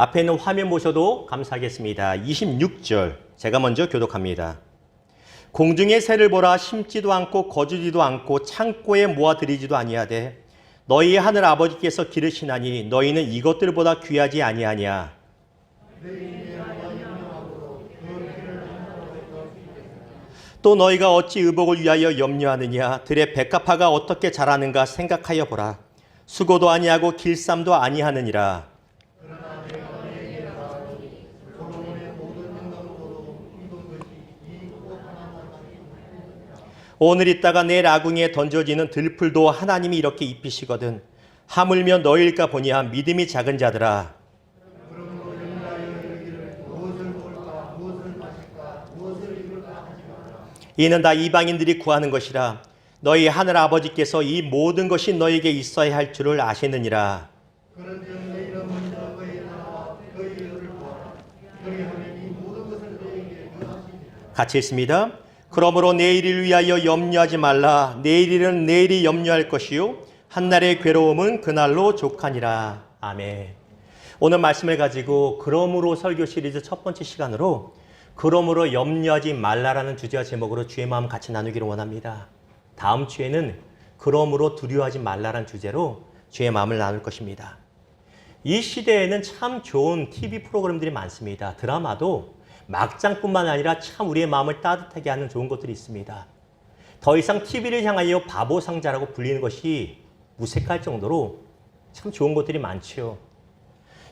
앞에 있는 화면 보셔도 감사하겠습니다. 26절 제가 먼저 교독합니다. 공중의 새를 보라. 심지도 않고 거두지도 않고 창고에 모아들이지도 아니하되 너희 하늘 아버지께서 기르시나니 너희는 이것들보다 귀하지 아니하냐. 또 너희가 어찌 의복을 위하여 염려하느냐. 들의 백합화가 어떻게 자라는가 생각하여 보라. 수고도 아니하고 길쌈도 아니하느니라. 오늘 있다가 내일 아궁이에 던져지는 들풀도 하나님이 이렇게 입히시거든. 하물며 너희일까 보니야. 믿음이 작은 자들아. 이는 다 이방인들이 구하는 것이라. 너희 하늘 아버지께서 이 모든 것이 너희에게 있어야 할 줄을 아시느니라. 같이 읽습니다. 그러므로 내일을 위하여 염려하지 말라. 내일은 내일이 염려할 것이요 한날의 괴로움은 그날로 족하니라. 아멘. 오늘 말씀을 가지고 그러므로 설교 시리즈 첫 번째 시간으로 그러므로 염려하지 말라라는 주제와 제목으로 주의 마음 같이 나누기를 원합니다. 다음 주에는 그러므로 두려워하지 말라라는 주제로 주의 마음을 나눌 것입니다. 이 시대에는 참 좋은 TV 프로그램들이 많습니다. 드라마도 막장뿐만 아니라 참 우리의 마음을 따뜻하게 하는 좋은 것들이 있습니다. 더 이상 TV를 향하여 바보 상자라고 불리는 것이 무색할 정도로 참 좋은 것들이 많죠.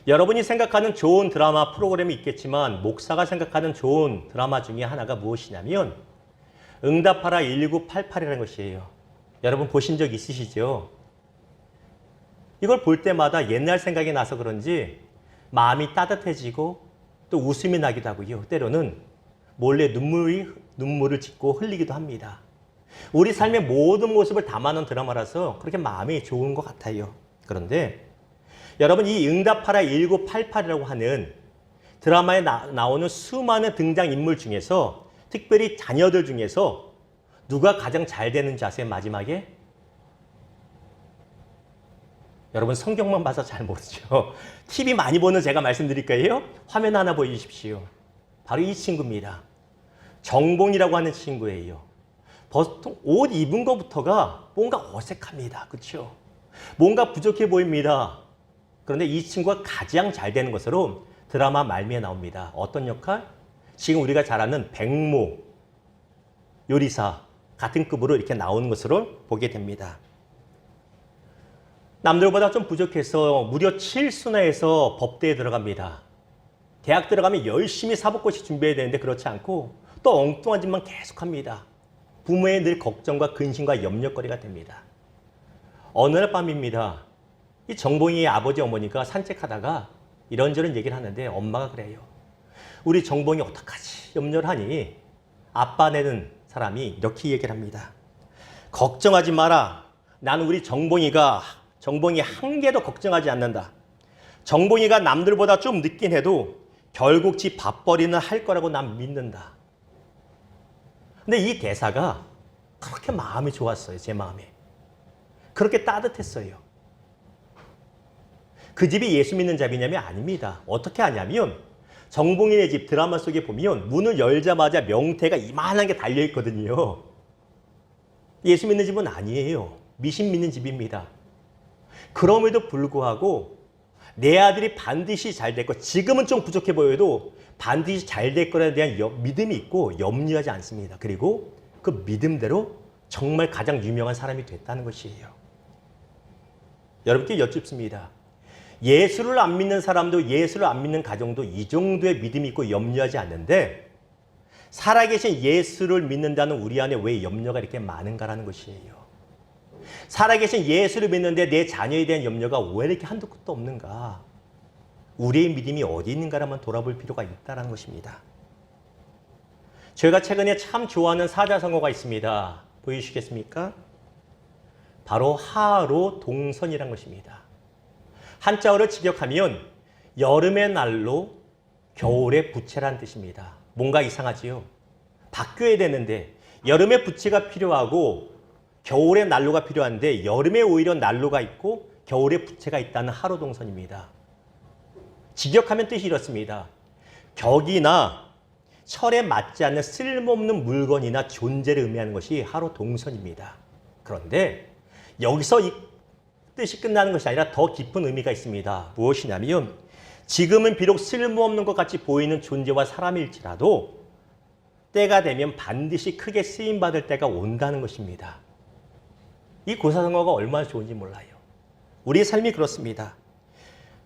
여러분이 생각하는 좋은 드라마 프로그램이 있겠지만 목사가 생각하는 좋은 드라마 중에 하나가 무엇이냐면 응답하라 1988이라는 것이에요. 여러분 보신 적 있으시죠? 이걸 볼 때마다 옛날 생각이 나서 그런지 마음이 따뜻해지고 또 웃음이 나기도 하고요. 때로는 몰래 눈물을 짓고 흘리기도 합니다. 우리 삶의 모든 모습을 담아놓은 드라마라서 그렇게 마음이 좋은 것 같아요. 그런데 여러분 이 응답하라 1988이라고 하는 드라마에 나오는 수많은 등장인물 중에서 특별히 자녀들 중에서 누가 가장 잘 되는지 아세요? 마지막에? 여러분 성경만 봐서 잘 모르죠. TV 많이 보는 제가 말씀드릴 거예요. 화면 하나 보여주십시오. 바로 이 친구입니다. 정봉이라고 하는 친구예요. 보통 옷 입은 것부터가 뭔가 어색합니다. 그렇죠? 뭔가 부족해 보입니다. 그런데 이 친구가 가장 잘 되는 것으로 드라마 말미에 나옵니다. 어떤 역할? 지금 우리가 잘 아는 백모 요리사 같은 급으로 이렇게 나오는 것으로 보게 됩니다. 남들보다 좀 부족해서 무려 7순회에서 법대에 들어갑니다. 대학 들어가면 열심히 사법고시 준비해야 되는데 그렇지 않고 또 엉뚱한 짓만 계속합니다. 부모의 늘 걱정과 근심과 염려거리가 됩니다. 어느 날 밤입니다. 이 정봉이의 아버지 어머니가 산책하다가 이런저런 얘기를 하는데 엄마가 그래요. 우리 정봉이 어떡하지? 염려를 하니 아빠 내는 사람이 이렇게 얘기를 합니다. 걱정하지 마라. 나는 우리 정봉이 한 개도 걱정하지 않는다. 정봉이가 남들보다 좀 늦긴 해도 결국 지 밥벌이는 할 거라고 난 믿는다. 근데 이 대사가 그렇게 마음이 좋았어요. 제 마음에. 그렇게 따뜻했어요. 그 집이 예수 믿는 집이냐면 아닙니다. 어떻게 하냐면 정봉이네 집 드라마 속에 보면 문을 열자마자 명태가 이만한 게 달려있거든요. 예수 믿는 집은 아니에요. 미신 믿는 집입니다. 그럼에도 불구하고 내 아들이 반드시 잘 될 거, 지금은 좀 부족해 보여도 반드시 잘 될 거에 대한 믿음이 있고 염려하지 않습니다. 그리고 그 믿음대로 정말 가장 유명한 사람이 됐다는 것이에요. 여러분께 여쭙습니다. 예수를 안 믿는 사람도 예수를 안 믿는 가정도 이 정도의 믿음이 있고 염려하지 않는데 살아계신 예수를 믿는다는 우리 안에 왜 염려가 이렇게 많은가라는 것이에요. 살아계신 예수를 믿는데 내 자녀에 대한 염려가 왜 이렇게 한두 끝도 없는가? 우리의 믿음이 어디 있는가를 돌아볼 필요가 있다는 것입니다. 저희가 최근에 참 좋아하는 사자성어가 있습니다. 보여주시겠습니까? 바로 하로 동선이라는 것입니다. 한자어를 직역하면 여름의 날로 겨울의 부채란 뜻입니다. 뭔가 이상하지요? 바뀌어야 되는데 여름에 부채가 필요하고 겨울에 난로가 필요한데 여름에 오히려 난로가 있고 겨울에 부채가 있다는 하로 동선입니다. 직역하면 뜻이 이렇습니다. 격이나 철에 맞지 않는 쓸모없는 물건이나 존재를 의미하는 것이 하로 동선입니다. 그런데 여기서 이 뜻이 끝나는 것이 아니라 더 깊은 의미가 있습니다. 무엇이냐면 지금은 비록 쓸모없는 것 같이 보이는 존재와 사람일지라도 때가 되면 반드시 크게 쓰임받을 때가 온다는 것입니다. 이 고사성어가 얼마나 좋은지 몰라요. 우리의 삶이 그렇습니다.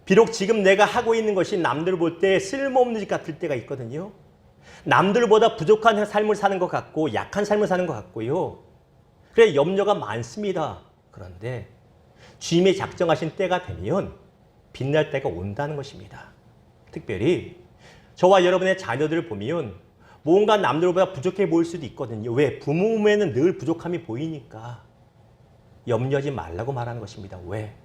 비록 지금 내가 하고 있는 것이 남들 볼 때 쓸모없는 짓 같을 때가 있거든요. 남들보다 부족한 삶을 사는 것 같고 약한 삶을 사는 것 같고요. 그래 염려가 많습니다. 그런데 주님이 작정하신 때가 되면 빛날 때가 온다는 것입니다. 특별히 저와 여러분의 자녀들을 보면 뭔가 남들보다 부족해 보일 수도 있거든요. 왜? 부모 몸에는 늘 부족함이 보이니까 염려하지 말라고 말하는 것입니다. 왜?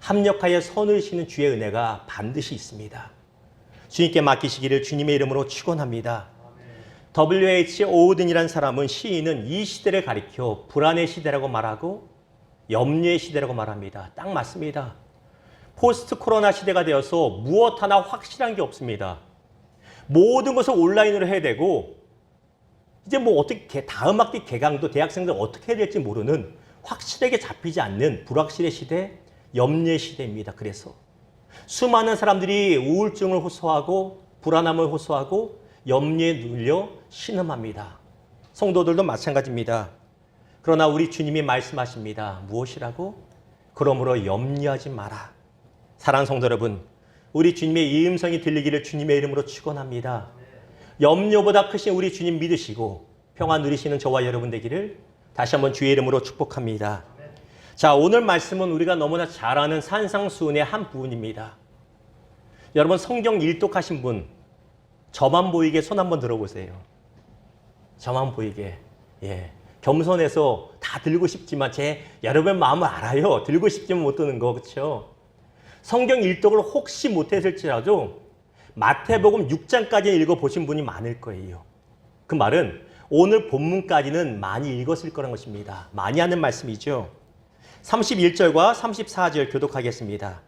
합력하여 선을 이시는 주의 은혜가 반드시 있습니다. 주님께 맡기시기를 주님의 이름으로 축원합니다. W.H. 오든이라는 사람은 시인은 이 시대를 가리켜 불안의 시대라고 말하고 염려의 시대라고 말합니다. 딱 맞습니다. 포스트 코로나 시대가 되어서 무엇 하나 확실한 게 없습니다. 모든 것을 온라인으로 해야 되고 이제 뭐 어떻게 다음 학기 개강도 대학생들 어떻게 해야 될지 모르는 확실하게 잡히지 않는 불확실의 시대, 염려의 시대입니다. 그래서 수많은 사람들이 우울증을 호소하고 불안함을 호소하고 염려에 눌려 신음합니다. 성도들도 마찬가지입니다. 그러나 우리 주님이 말씀하십니다. 무엇이라고? 그러므로 염려하지 마라. 사랑하는 성도 여러분, 우리 주님의 이 음성이 들리기를 주님의 이름으로 축원합니다. 염려보다 크신 우리 주님 믿으시고 평안 누리시는 저와 여러분 되기를 다시 한번 주의 이름으로 축복합니다. 자, 오늘 말씀은 우리가 너무나 잘 아는 산상수훈의 한 부분입니다. 여러분 성경 일독하신 분 저만 보이게 손 한번 들어보세요. 저만 보이게. 예. 겸손해서 다 들고 싶지만 여러분 마음을 알아요. 들고 싶지만 못 드는 거. 그렇죠? 성경 일독을 혹시 못했을지라도 마태복음 6장까지 읽어보신 분이 많을 거예요. 그 말은 오늘 본문까지는 많이 읽었을 거란 것입니다. 많이 하는 말씀이죠. 31절과 34절 교독하겠습니다.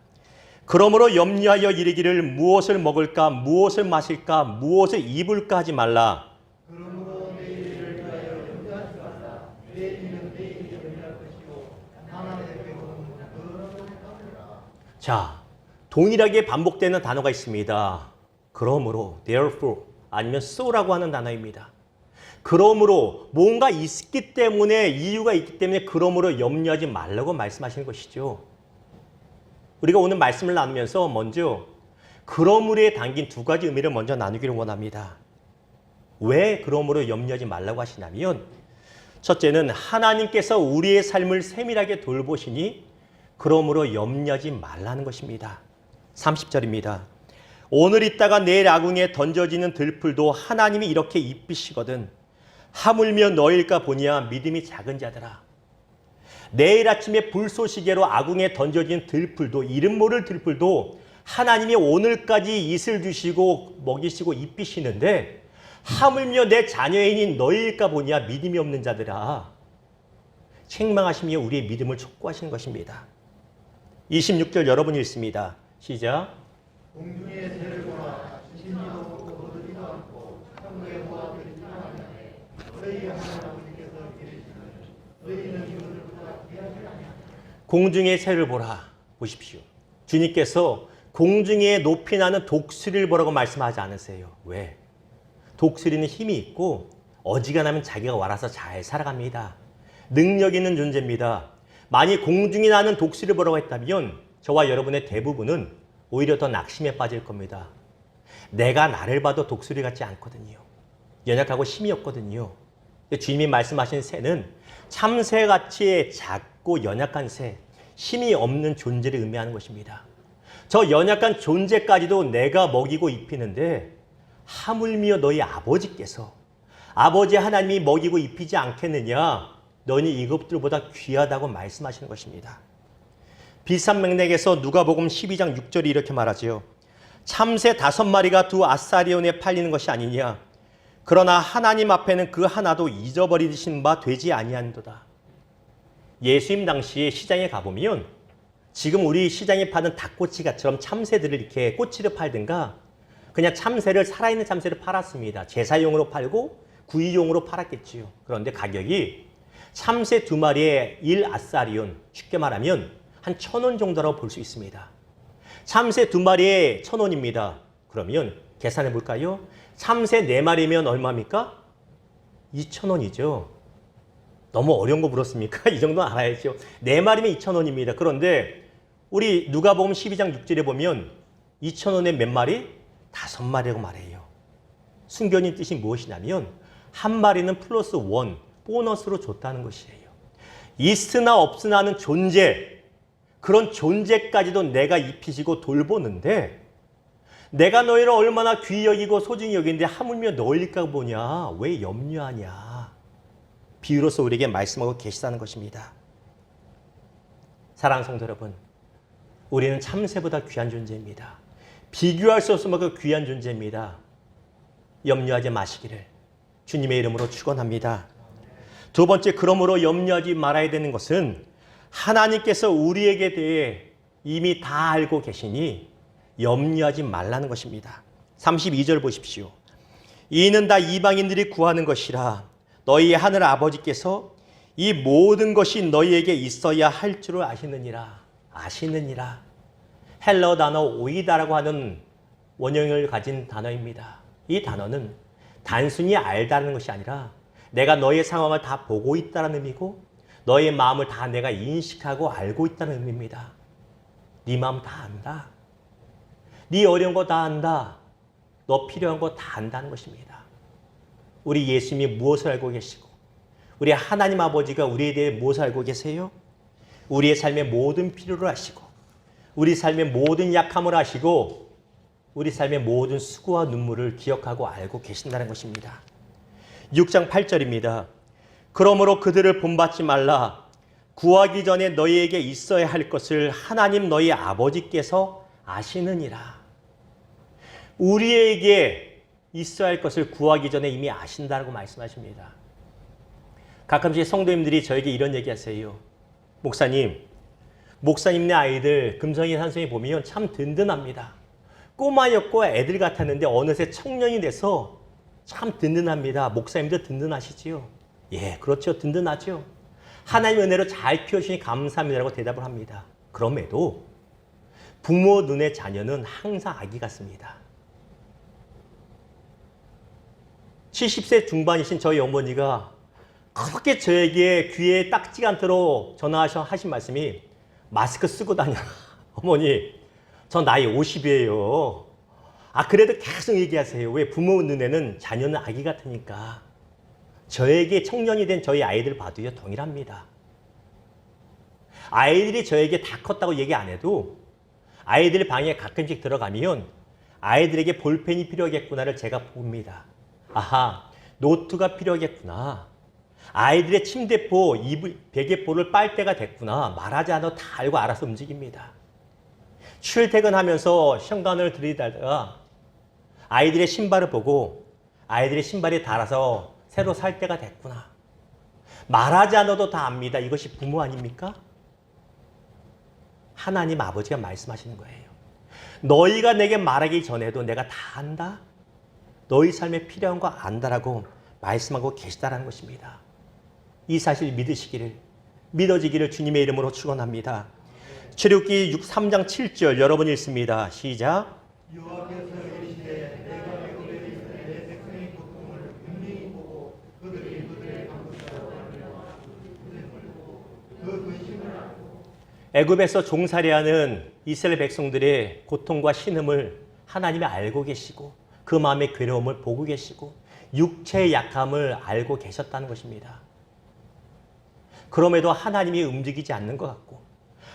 그러므로 염려하여 이르기를 무엇을 먹을까 무엇을 마실까 무엇을 입을까 하지 말라. 그러므로 내일을 위하여 염려하지 말라. 내일은 내일이 염려할 것이요 하나님의 백성은 자, 동일하게 반복되는 단어가 있습니다. 그러므로, therefore, 아니면 so라고 하는 단어입니다. 그러므로 뭔가 있기 때문에 이유가 있기 때문에 그러므로 염려하지 말라고 말씀하시는 것이죠. 우리가 오늘 말씀을 나누면서 먼저 그러므로에 담긴 두 가지 의미를 먼저 나누기를 원합니다. 왜 그러므로 염려하지 말라고 하시냐면 첫째는 하나님께서 우리의 삶을 세밀하게 돌보시니 그러므로 염려하지 말라는 것입니다. 30절입니다. 오늘 있다가 내일 아궁이에 던져지는 들풀도 하나님이 이렇게 입히시거든 하물며 너일까 보니야 믿음이 작은 자들아. 내일 아침에 불쏘시개로 아궁이에 던져진 들풀도 이름 모를 들풀도 하나님이 오늘까지 이슬 주시고 먹이시고 입히시는데 하물며 내 자녀인인 너일까 보니야 믿음이 없는 자들아. 책망하시며 우리의 믿음을 촉구하시는 것입니다. 26절 여러분 읽습니다. 시작. 공중의 새를 보라. 진리도 없고 거두지도 않고 천국의 보화들이 충만하네. 너희 하나님 아버지께서 이르시는 너희는 이것들보다 귀하지 아니하냐. 공중의 새를 보라. 보십시오. 주님께서 공중에 높이 나는 독수리를 보라고 말씀하지 않으세요. 왜? 독수리는 힘이 있고 어지간하면 자기가 알아서 잘 살아갑니다. 능력 있는 존재입니다. 만약 공중에 나는 독수리를 보라고 했다면 저와 여러분의 대부분은 오히려 더 낙심에 빠질 겁니다. 내가 나를 봐도 독수리 같지 않거든요. 연약하고 힘이 없거든요. 주님이 말씀하신 새는 참새같이 작고 연약한 새, 힘이 없는 존재를 의미하는 것입니다. 저 연약한 존재까지도 내가 먹이고 입히는데 하물며 너희 아버지께서 아버지 하나님이 먹이고 입히지 않겠느냐? 너희 이것들보다 귀하다고 말씀하시는 것입니다. 비슷한 맥락에서 누가복음 12장 6절이 이렇게 말하지요. 참새 5마리가 두 아사리온에 팔리는 것이 아니냐. 그러나 하나님 앞에는 그 하나도 잊어버리신 바 되지 아니한도다. 예수님 당시에 시장에 가보면 지금 우리 시장에 파는 닭꼬치가처럼 참새들을 이렇게 꼬치를 팔든가 그냥 참새를 살아있는 참새를 팔았습니다. 제사용으로 팔고 구이용으로 팔았겠지요. 그런데 가격이 참새 2마리에 1아사리온, 쉽게 말하면 한 1,000원 정도라고 볼 수 있습니다. 참새 2마리에 1,000원입니다. 그러면 계산해 볼까요? 참새 4마리면 얼마입니까? 2,000원이죠. 너무 어려운 거 물었습니까? 이 정도는 알아야죠. 4마리면 2,000원입니다. 그런데 우리 누가복음 12장 6절에 보면 2,000원에 몇 마리? 5마리라고 말해요. 순교님 뜻이 무엇이냐면 한 마리는 플러스 1, 보너스로 줬다는 것이에요. 있으나 없으나 하는 존재, 그런 존재까지도 내가 입히시고 돌보는데 내가 너희를 얼마나 귀히 여기고 소중히 여기는데 하물며 너희일까 보냐? 왜 염려하냐? 비유로서 우리에게 말씀하고 계시다는 것입니다. 사랑하는 성도 여러분, 우리는 참새보다 귀한 존재입니다. 비교할 수 없을 만큼 귀한 존재입니다. 염려하지 마시기를 주님의 이름으로 축원합니다. 두 번째, 그러므로 염려하지 말아야 되는 것은 하나님께서 우리에게 대해 이미 다 알고 계시니 염려하지 말라는 것입니다. 32절 보십시오. 이는 다 이방인들이 구하는 것이라 너희의 하늘 아버지께서 이 모든 것이 너희에게 있어야 할 줄을 아시느니라. 아시느니라. 헬러 단어 오이다라고 하는 원형을 가진 단어입니다. 이 단어는 단순히 알다는 것이 아니라 내가 너의 상황을 다 보고 있다는 의미고 너의 마음을 다 내가 인식하고 알고 있다는 의미입니다. 네 마음 다 안다. 네 어려운 거 다 안다. 너 필요한 거 다 안다는 것입니다. 우리 예수님이 무엇을 알고 계시고 우리 하나님 아버지가 우리에 대해 무엇을 알고 계세요? 우리의 삶의 모든 필요를 아시고 우리 삶의 모든 약함을 아시고 우리 삶의 모든 수고와 눈물을 기억하고 알고 계신다는 것입니다. 6장 8절입니다. 그러므로 그들을 본받지 말라. 구하기 전에 너희에게 있어야 할 것을 하나님 너희 아버지께서 아시느니라. 우리에게 있어야 할 것을 구하기 전에 이미 아신다고 말씀하십니다. 가끔씩 성도님들이 저에게 이런 얘기하세요. 목사님네 아이들 금성이 산성이 보면 참 든든합니다. 꼬마였고 애들 같았는데 어느새 청년이 돼서 참 든든합니다. 목사님도 든든하시지요? 예, 그렇죠. 든든하죠. 하나님의 은혜로 잘 키워주시니 감사합니다라고 대답을 합니다. 그럼에도 부모 눈의 자녀는 항상 아기 같습니다. 70세 중반이신 저희 어머니가 그렇게 저에게 귀에 딱지가 않도록 전화하신 말씀이 마스크 쓰고 다녀. 어머니, 저 나이 50이에요. 그래도 계속 얘기하세요. 왜? 부모 눈에는 자녀는 아기 같으니까. 저에게 청년이 된 저희 아이들 봐도요, 동일합니다. 아이들이 저에게 다 컸다고 얘기 안 해도 아이들 방에 가끔씩 들어가면 아이들에게 볼펜이 필요하겠구나를 제가 봅니다. 아하, 노트가 필요하겠구나. 아이들의 침대포, 베개포를 빨 때가 됐구나. 말하지 않아도 다 알고 알아서 움직입니다. 출퇴근하면서 현관을 들이다가 아이들의 신발을 보고 아이들의 신발이 닳아서 새로 살 때가 됐구나. 말하지 않아도 다 압니다. 이것이 부모 아닙니까? 하나님 아버지가 말씀하시는 거예요. 너희가 내게 말하기 전에도 내가 다 안다. 너희 삶에 필요한 거 안다라고 말씀하고 계시다라는 것입니다. 이 사실 믿으시기를, 믿어지기를 주님의 이름으로 축원합니다. 출애굽기 3장 7절 여러분 읽습니다. 시작. 여호와께서 이르시되 내가 애굽에 있을 내 백성의 고통을 분명히 보고 그들이 그들의 감독자로 하며 그 근심을 알고 애굽에서 종살이하는 이스라엘 백성들의 고통과 신음을 하나님이 알고 계시고 그 마음의 괴로움을 보고 계시고 육체의 약함을 알고 계셨다는 것입니다. 그럼에도 하나님이 움직이지 않는 것 같고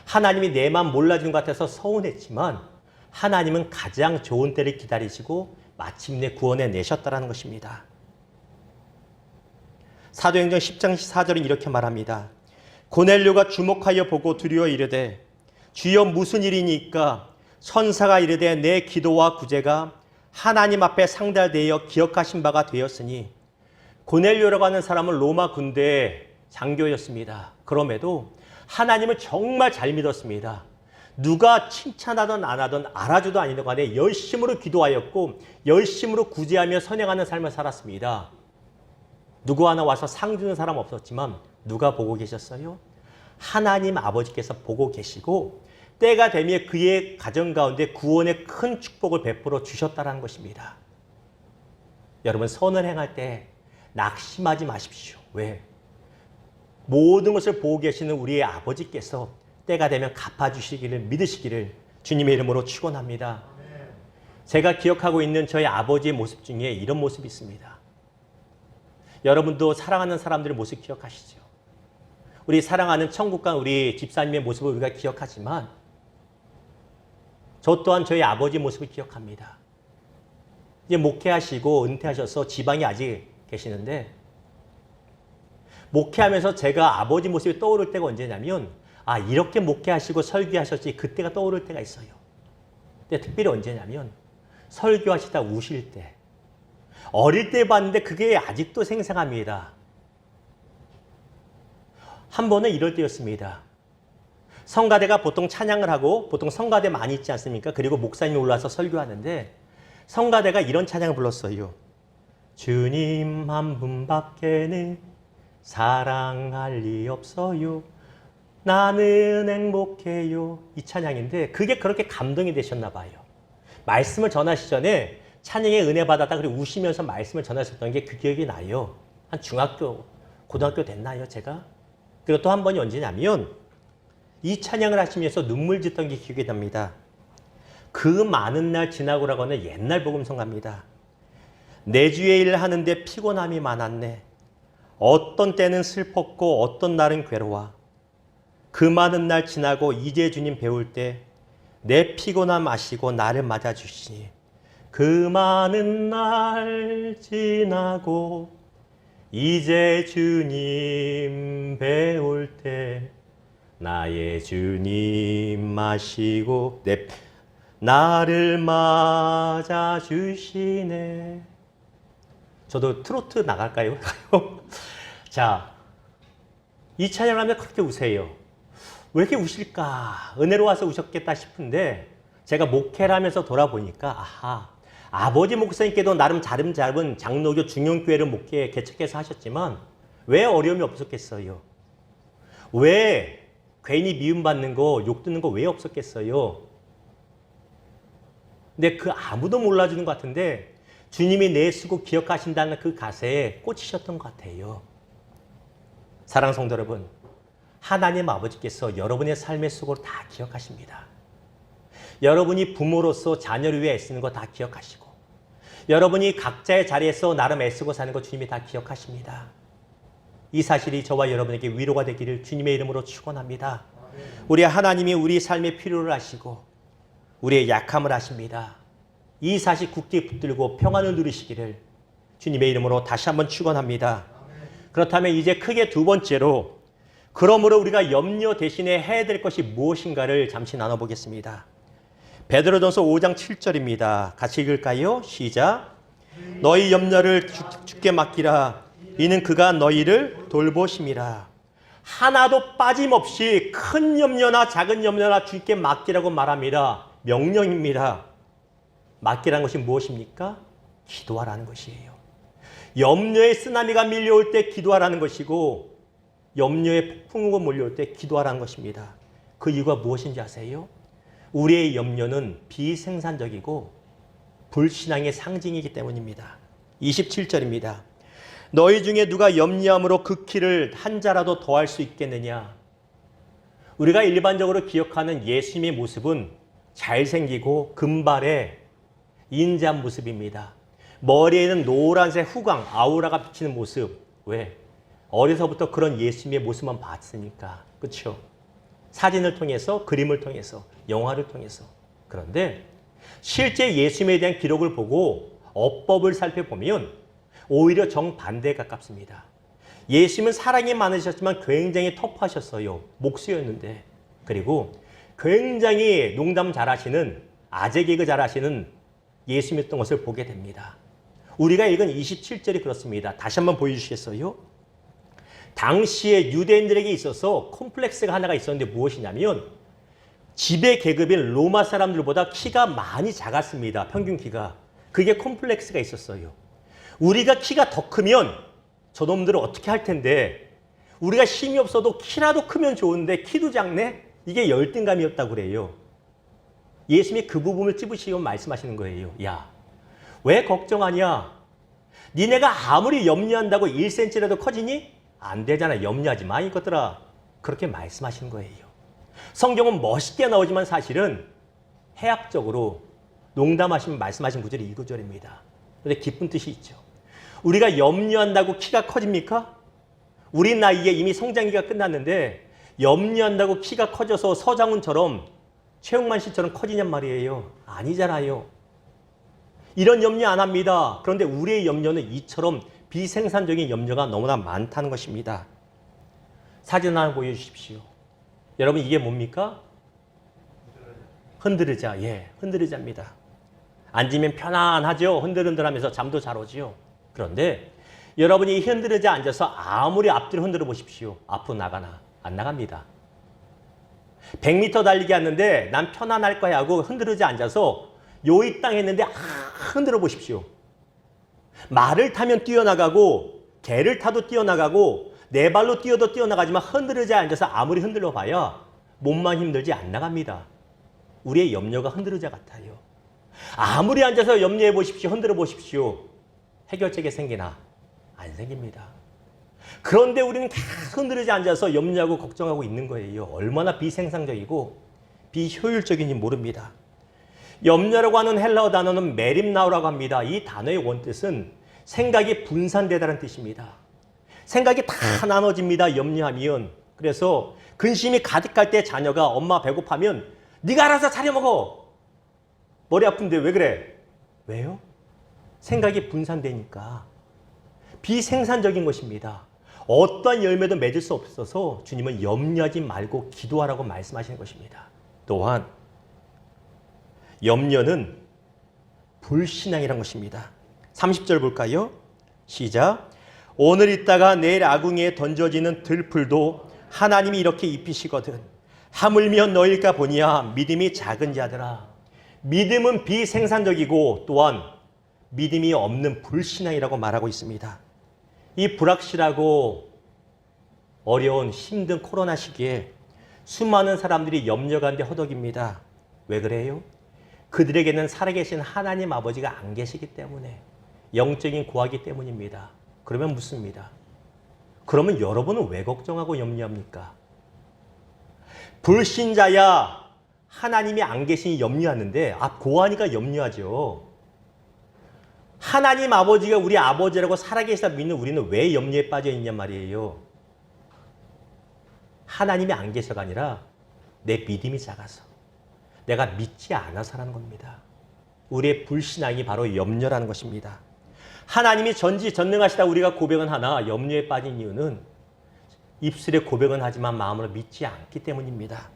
하나님이 내 마음 몰라주는 것 같아서 서운했지만 하나님은 가장 좋은 때를 기다리시고 마침내 구원해 내셨다는 것입니다. 사도행전 10장 4절은 이렇게 말합니다. 고넬료가 주목하여 보고 두려워 이르되 주여 무슨 일이니까? 천사가 이르되 내 기도와 구제가 하나님 앞에 상달되어 기억하신 바가 되었으니. 고넬료라고 하는 사람은 로마 군대의 장교였습니다. 그럼에도 하나님을 정말 잘 믿었습니다. 누가 칭찬하든 안 하든 알아주도 아니든 간에 열심으로 기도하였고 열심으로 구제하며 선행하는 삶을 살았습니다. 누구 하나 와서 상 주는 사람 없었지만 누가 보고 계셨어요? 하나님 아버지께서 보고 계시고 때가 되면 그의 가정 가운데 구원의 큰 축복을 베풀어 주셨다는 것입니다. 여러분, 선을 행할 때 낙심하지 마십시오. 왜? 모든 것을 보고 계시는 우리의 아버지께서 때가 되면 갚아주시기를 믿으시기를 주님의 이름으로 축원합니다. 제가 기억하고 있는 저희 아버지의 모습 중에 이런 모습이 있습니다. 여러분도 사랑하는 사람들의 모습 기억하시죠? 우리 사랑하는 천국관 우리 집사님의 모습을 우리가 기억하지만 저 또한 저희 아버지 모습을 기억합니다. 이제 목회하시고 은퇴하셔서 지방에 아직 계시는데 목회하면서 제가 아버지 모습이 떠오를 때가 언제냐면 이렇게 목회하시고 설교하셨지 그때가 떠오를 때가 있어요. 근데 특별히 언제냐면 설교하시다 우실 때 어릴 때 봤는데 그게 아직도 생생합니다. 한 번은 이럴 때였습니다. 성가대가 보통 찬양을 하고 보통 성가대 많이 있지 않습니까? 그리고 목사님이 올라와서 설교하는데 성가대가 이런 찬양을 불렀어요. 주님 한 분밖에는 사랑할 리 없어요. 나는 행복해요. 이 찬양인데 그게 그렇게 감동이 되셨나 봐요. 말씀을 전하시기 전에 찬양의 은혜 받았다 그리고 우시면서 말씀을 전하셨던 게 그 기억이 나요. 한 중학교, 고등학교 됐나요, 제가? 그리고 또 한 번이 언제냐면 이 찬양을 하시면서 눈물 짓던 게 기억이 납니다. 그 많은 날 지나고라고 하는 옛날 복음성가입니다. 내 주의 일을 하는데 피곤함이 많았네. 어떤 때는 슬펐고 어떤 날은 괴로워. 그 많은 날 지나고 이제 주님 배울 때 내 피곤함 아시고 나를 맞아주시니 그 많은 날 지나고 이제 주님 배울 때 나의 주님 아시고 나를 맞아주시네. 저도 트로트 나갈까요? 자, 이 찬양을 하면 그렇게 우세요. 왜 이렇게 우실까? 은혜로워서 우셨겠다 싶은데 제가 목회를 하면서 돌아보니까 아버지 목사님께도 나름 잡은 장로교 중용교회를 목회 개척해서 하셨지만 왜 어려움이 없었겠어요? 왜 괜히 미움받는 거, 욕 듣는 거 왜 없었겠어요? 근데 그 아무도 몰라주는 것 같은데 주님이 내 수고 기억하신다는 그 가세에 꽂히셨던 것 같아요. 사랑하는 성도 여러분, 하나님 아버지께서 여러분의 삶의 수고를 다 기억하십니다. 여러분이 부모로서 자녀를 위해 애쓰는 거 다 기억하시고 여러분이 각자의 자리에서 나름 애쓰고 사는 거 주님이 다 기억하십니다. 이 사실이 저와 여러분에게 위로가 되기를 주님의 이름으로 축원합니다. 우리 하나님이 우리 삶의 필요를 아시고 우리의 약함을 아십니다. 이 사실 굳게 붙들고 평안을 누리시기를 주님의 이름으로 다시 한번 축원합니다. 그렇다면 이제 크게 두 번째로 그러므로 우리가 염려 대신에 해야 될 것이 무엇인가를 잠시 나눠보겠습니다. 베드로전서 5장 7절입니다. 같이 읽을까요? 시작. 너희 염려를 주께 맡기라. 이는 그가 너희를 돌보심이라. 하나도 빠짐없이 큰 염려나 작은 염려나 주께 맡기라고 말합니다. 명령입니다. 맡기라는 것이 무엇입니까? 기도하라는 것이에요. 염려의 쓰나미가 밀려올 때 기도하라는 것이고 염려의 폭풍우가 몰려올 때 기도하라는 것입니다. 그 이유가 무엇인지 아세요? 우리의 염려는 비생산적이고 불신앙의 상징이기 때문입니다. 27절입니다. 너희 중에 누가 염려함으로 그 키를 한 자라도 더할 수 있겠느냐? 우리가 일반적으로 기억하는 예수님의 모습은 잘생기고 금발의 인자한 모습입니다. 머리에는 노란색 후광, 아우라가 비치는 모습. 왜? 어려서부터 그런 예수님의 모습만 봤으니까. 그렇죠? 사진을 통해서, 그림을 통해서, 영화를 통해서. 그런데 실제 예수님에 대한 기록을 보고 어법을 살펴보면 오히려 정반대에 가깝습니다. 예수님은 사랑이 많으셨지만 굉장히 터프하셨어요. 목수였는데. 그리고 굉장히 농담 잘하시는, 아재 개그 잘하시는 예수님이었던 것을 보게 됩니다. 우리가 읽은 27절이 그렇습니다. 다시 한번 보여주시겠어요? 당시에 유대인들에게 있어서 콤플렉스가 하나가 있었는데 무엇이냐면 지배 계급인 로마 사람들보다 키가 많이 작았습니다. 평균 키가. 그게 콤플렉스가 있었어요. 우리가 키가 더 크면 저놈들은 어떻게 할 텐데 우리가 힘이 없어도 키라도 크면 좋은데 키도 작네? 이게 열등감이었다고 그래요. 예수님이 그 부분을 찝으시고 말씀하시는 거예요. 야, 왜 걱정하냐? 니네가 아무리 염려한다고 1cm라도 커지니? 안 되잖아. 염려하지 마 이것들아. 그렇게 말씀하시는 거예요. 성경은 멋있게 나오지만 사실은 해학적으로 농담하시면 말씀하신 구절이 이 구절입니다. 그런데 깊은 뜻이 있죠. 우리가 염려한다고 키가 커집니까? 우리 나이에 이미 성장기가 끝났는데 염려한다고 키가 커져서 서장훈처럼 최영만 씨처럼 커지냔 말이에요. 아니잖아요. 이런 염려 안 합니다. 그런데 우리의 염려는 이처럼 비생산적인 염려가 너무나 많다는 것입니다. 사진 하나 보여주십시오. 여러분 이게 뭡니까? 흔들의자. 예, 흔들의자입니다. 앉으면 편안하죠. 흔들흔들하면서 잠도 잘 오지요. 그런데 여러분이 이 흔들의자 앉아서 아무리 앞뒤로 흔들어 보십시오. 앞으로 나가나? 안 나갑니다. 100m 달리기 하는데 난 편안할 거야 하고 흔들의자 앉아서 요이 땅 했는데 흔들어 보십시오. 말을 타면 뛰어나가고 개를 타도 뛰어나가고 네 발로 뛰어도 뛰어나가지만 흔들의자에 앉아서 아무리 흔들어 봐야 몸만 힘들지 안 나갑니다. 우리의 염려가 흔들의자 같아요. 아무리 앉아서 염려해 보십시오. 흔들어 보십시오. 해결책이 생기나? 안 생깁니다. 그런데 우리는 계속 흔들의자 앉아서 염려하고 걱정하고 있는 거예요. 얼마나 비생산적이고 비효율적인지 모릅니다. 염려라고 하는 헬라어 단어는 메림나우라고 합니다. 이 단어의 원뜻은 생각이 분산되다는 뜻입니다. 생각이 다 나눠집니다. 염려하면. 그래서 근심이 가득할 때 자녀가 엄마 배고파면 네가 알아서 차려 먹어. 머리 아픈데 왜 그래? 왜요? 생각이 분산되니까. 비생산적인 것입니다. 어떤 열매도 맺을 수 없어서 주님은 염려하지 말고 기도하라고 말씀하시는 것입니다. 또한 염려는 불신앙이란 것입니다. 30절 볼까요? 시작. 오늘 있다가 내일 아궁이에 던져지는 들풀도 하나님이 이렇게 입히시거든. 하물며 너일까 보니야 믿음이 작은 자들아. 믿음은 비생산적이고 또한 믿음이 없는 불신앙이라고 말하고 있습니다. 이 불확실하고 어려운 힘든 코로나 시기에 수많은 사람들이 염려 가운데 허덕입니다. 왜 그래요? 그들에게는 살아계신 하나님 아버지가 안 계시기 때문에 영적인 고하기 때문입니다. 그러면 묻습니다. 그러면 여러분은 왜 걱정하고 염려합니까? 불신자야 하나님이 안 계시니 염려하는데 고하니까 염려하죠. 하나님 아버지가 우리 아버지라고 살아계시다 믿는 우리는 왜 염려에 빠져 있냔 말이에요. 하나님이 안 계셔가 아니라 내 믿음이 작아서 내가 믿지 않아서라는 겁니다. 우리의 불신앙이 바로 염려라는 것입니다. 하나님이 전지전능하시다 우리가 고백은 하나 염려에 빠진 이유는 입술에 고백은 하지만 마음으로 믿지 않기 때문입니다.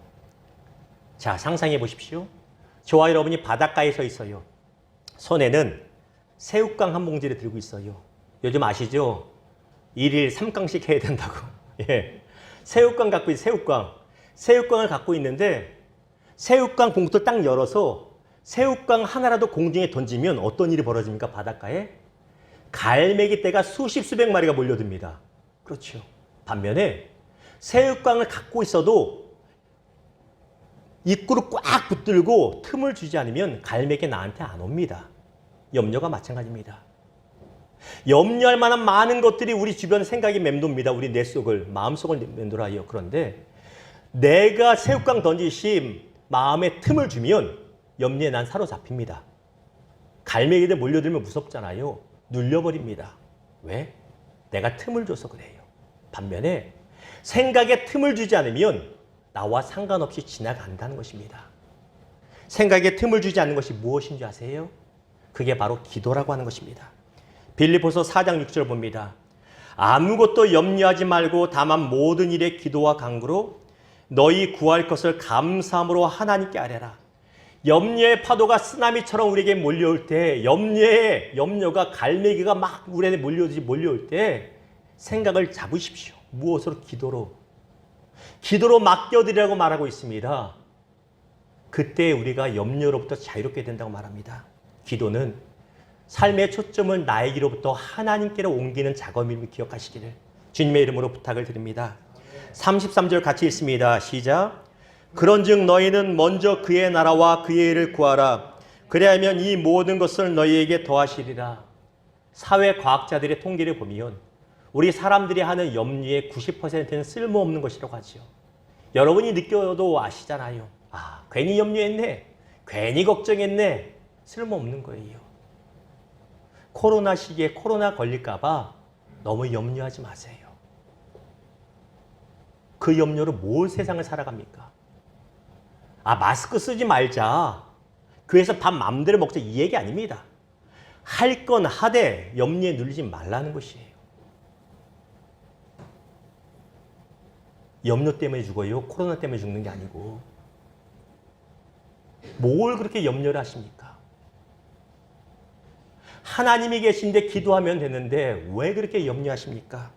자, 상상해 보십시오. 저와 여러분이 바닷가에 서 있어요. 손에는 새우깡 한 봉지를 들고 있어요. 요즘 아시죠? 1일 3강씩 해야 된다고. 예. 새우깡 갖고 있어요. 새우깡을 갖고 있는데 새우깡 봉투를 딱 열어서 새우깡 하나라도 공중에 던지면 어떤 일이 벌어집니까? 바닷가에? 갈매기 떼가 수십 수백 마리가 몰려듭니다. 그렇죠. 반면에 새우깡을 갖고 있어도 입구를 꽉 붙들고 틈을 주지 않으면 갈매기 나한테 안 옵니다. 염려가 마찬가지입니다. 염려할 만한 많은 것들이 우리 주변 생각이 맴돕니다. 우리 내 속을, 마음속을 맴돌아요. 그런데 내가 새우깡 던지심 마음에 틈을 주면 염려에 난 사로잡힙니다. 갈매기들 몰려들면 무섭잖아요. 눌려버립니다. 왜? 내가 틈을 줘서 그래요. 반면에 생각에 틈을 주지 않으면 나와 상관없이 지나간다는 것입니다. 생각에 틈을 주지 않는 것이 무엇인지 아세요? 그게 바로 기도라고 하는 것입니다. 빌립보서 4장 6절 봅니다. 아무것도 염려하지 말고 다만 모든 일에 기도와 간구로 너희 구할 것을 감사함으로 하나님께 아뢰라. 염려의 파도가 쓰나미처럼 우리에게 몰려올 때, 염려가 갈매기가 막 우리에게 몰려올 때 생각을 잡으십시오. 무엇으로? 기도로. 기도로 맡겨드리라고 말하고 있습니다. 그때 우리가 염려로부터 자유롭게 된다고 말합니다. 기도는 삶의 초점을 나에게로부터 하나님께로 옮기는 작업임을 기억하시기를 주님의 이름으로 부탁을 드립니다. 33절 같이 읽습니다. 시작. 그런즉 너희는 먼저 그의 나라와 그의 일을 구하라. 그리하면 이 모든 것을 너희에게 더하시리라. 사회과학자들의 통계를 보면 우리 사람들이 하는 염려의 90%는 쓸모없는 것이라고 하죠. 여러분이 느껴도 아시잖아요. 아, 괜히 염려했네. 괜히 걱정했네. 쓸모없는 거예요. 코로나 시기에 코로나 걸릴까 봐 너무 염려하지 마세요. 그 염려로 뭘 세상을 살아갑니까? 아, 마스크 쓰지 말자. 교회에서 밥 마음대로 먹자. 이 얘기 아닙니다. 할 건 하되 염려에 눌리지 말라는 것이에요. 염려 때문에 죽어요. 코로나 때문에 죽는 게 아니고. 뭘 그렇게 염려를 하십니까? 하나님이 계신데 기도하면 되는데 왜 그렇게 염려하십니까?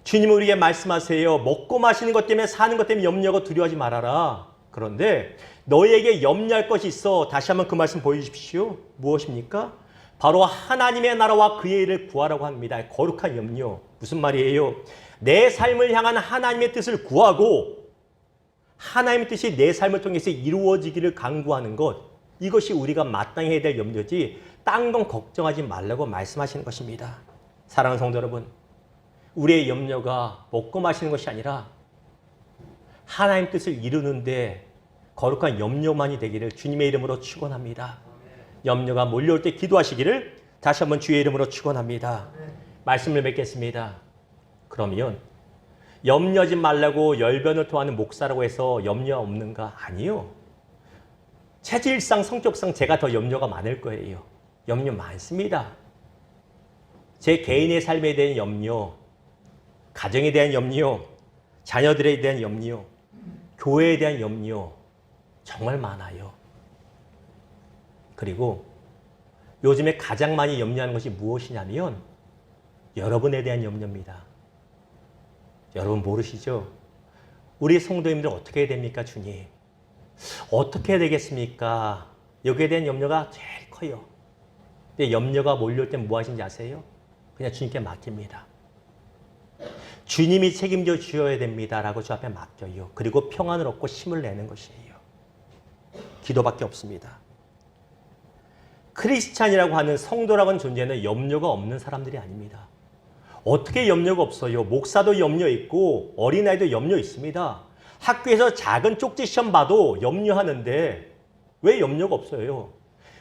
주님은 우리에게 말씀하세요. 먹고 마시는 것 때문에 사는 것 때문에 염려하고 두려워하지 말아라. 그런데 너희에게 염려할 것이 있어. 다시 한번 그 말씀 보여주십시오. 무엇입니까? 바로 하나님의 나라와 그의 일을 구하라고 합니다. 거룩한 염려. 무슨 말이에요? 내 삶을 향한 하나님의 뜻을 구하고 하나님의 뜻이 내 삶을 통해서 이루어지기를 간구하는 것. 이것이 우리가 마땅히 해야 될 염려지 딴 건 걱정하지 말라고 말씀하시는 것입니다. 사랑하는 성도 여러분, 우리의 염려가 먹고 마시는 것이 아니라 하나님 뜻을 이루는데 거룩한 염려만이 되기를 주님의 이름으로 축원합니다. 염려가 몰려올 때 기도하시기를 다시 한번 주의 이름으로 축원합니다. 말씀을 맺겠습니다. 그러면 염려하지 말라고 열변을 토하는 목사라고 해서 염려 없는가? 아니요. 체질상 성격상 제가 더 염려가 많을 거예요. 염려 많습니다. 제 개인의 삶에 대한 염려, 가정에 대한 염려, 자녀들에 대한 염려, 교회에 대한 염려 정말 많아요. 그리고 요즘에 가장 많이 염려하는 것이 무엇이냐면 여러분에 대한 염려입니다. 여러분 모르시죠? 우리 성도님들 어떻게 해야 됩니까, 주님? 어떻게 해야 되겠습니까? 여기에 대한 염려가 제일 커요. 근데 염려가 몰려올 때 뭐 하시는지 아세요? 그냥 주님께 맡깁니다. 주님이 책임져 주셔야 됩니다라고 주 앞에 맡겨요. 그리고 평안을 얻고 힘을 내는 것이에요. 기도밖에 없습니다. 크리스찬이라고 하는 성도라고 하는 존재는 염려가 없는 사람들이 아닙니다. 어떻게 염려가 없어요? 목사도 염려 있고 어린아이도 염려 있습니다. 학교에서 작은 쪽지 시험 봐도 염려하는데 왜 염려가 없어요?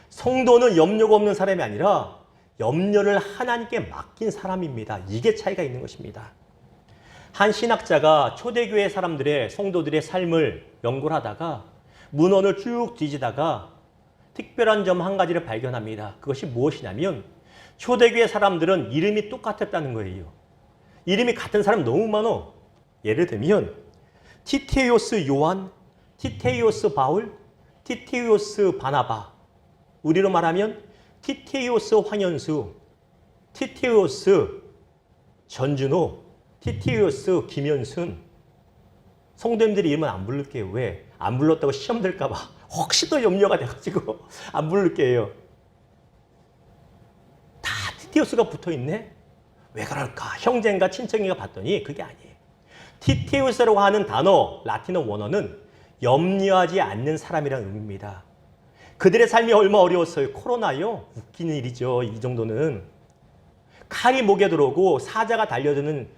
성도는 염려가 없는 사람이 아니라 염려를 하나님께 맡긴 사람입니다. 이게 차이가 있는 것입니다. 한 신학자가 초대교회 사람들의 성도들의 삶을 연구를 하다가 문헌을 쭉 뒤지다가 특별한 점 한 가지를 발견합니다. 그것이 무엇이냐면 초대교회 사람들은 이름이 똑같았다는 거예요. 이름이 같은 사람 너무 많아. 예를 들면 티테이오스 요한, 티테이오스 바울, 티테이오스 바나바. 우리로 말하면 티테이오스 황현수, 티테이오스 전준호, 티테이오스 김현순. 성도님들이 이름은 안 부를게요. 왜? 안 불렀다고 시험 될까 봐 혹시 또 염려가 돼가지고 안 부를게요. 다 티테이오스가 붙어있네? 왜 그럴까? 형제인가 친척인가 봤더니 그게 아니에요. 티테이오스라고 하는 단어, 라틴어 원어는 염려하지 않는 사람이라는 의미입니다. 그들의 삶이 얼마나 어려웠어요. 코로나요? 웃기는 일이죠. 이 정도는. 칼이 목에 들어오고 사자가 달려드는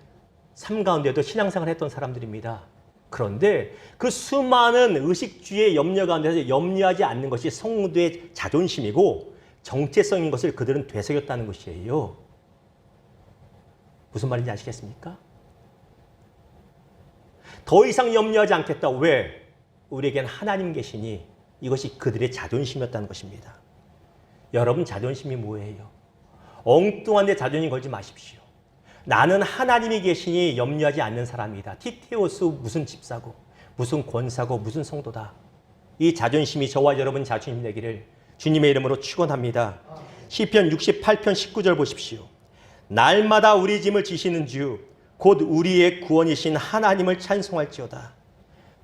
삶 가운데도 신앙생활을 했던 사람들입니다. 그런데 그 수많은 의식주의 염려 가운데서 염려하지 않는 것이 성도의 자존심이고 정체성인 것을 그들은 되새겼다는 것이에요. 무슨 말인지 아시겠습니까? 더 이상 염려하지 않겠다. 왜? 우리에겐 하나님 계시니 이것이 그들의 자존심이었다는 것입니다. 여러분 자존심이 뭐예요? 엉뚱한 데 자존심 걸지 마십시오. 나는 하나님이 계시니 염려하지 않는 사람이다. 티테오스 무슨 집사고 무슨 권사고 무슨 성도다. 이 자존심이 저와 여러분 자존심 되기를 주님의 이름으로 축원합니다. 시편 68편 19절 보십시오. 날마다 우리 짐을 지시는 주 곧 우리의 구원이신 하나님을 찬송할지어다.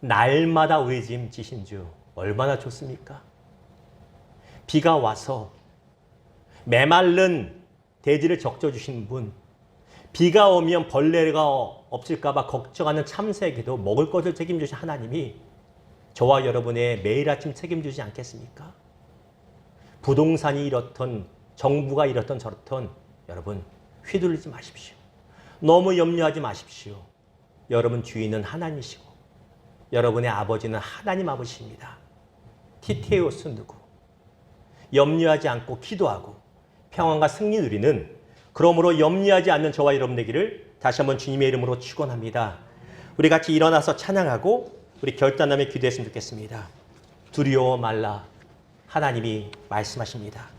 날마다 우리 짐 지신 주 얼마나 좋습니까? 비가 와서 메마른 대지를 적셔주신 분, 비가 오면 벌레가 없을까 봐 걱정하는 참새에게도 먹을 것을 책임주신 하나님이 저와 여러분의 매일 아침 책임주지 않겠습니까? 부동산이 이렇던, 정부가 이렇던 저렇던, 여러분 휘둘리지 마십시오. 너무 염려하지 마십시오. 여러분 주인은 하나님이시고 여러분의 아버지는 하나님 아버지입니다. 티테오스 누구? 염려하지 않고 기도하고 평안과 승리 누리는, 그러므로 염려하지 않는 저와 여러분 되기를 다시 한번 주님의 이름으로 축원합니다. 우리 같이 일어나서 찬양하고 우리 결단하며 기도했으면 좋겠습니다. 두려워 말라. 하나님이 말씀하십니다.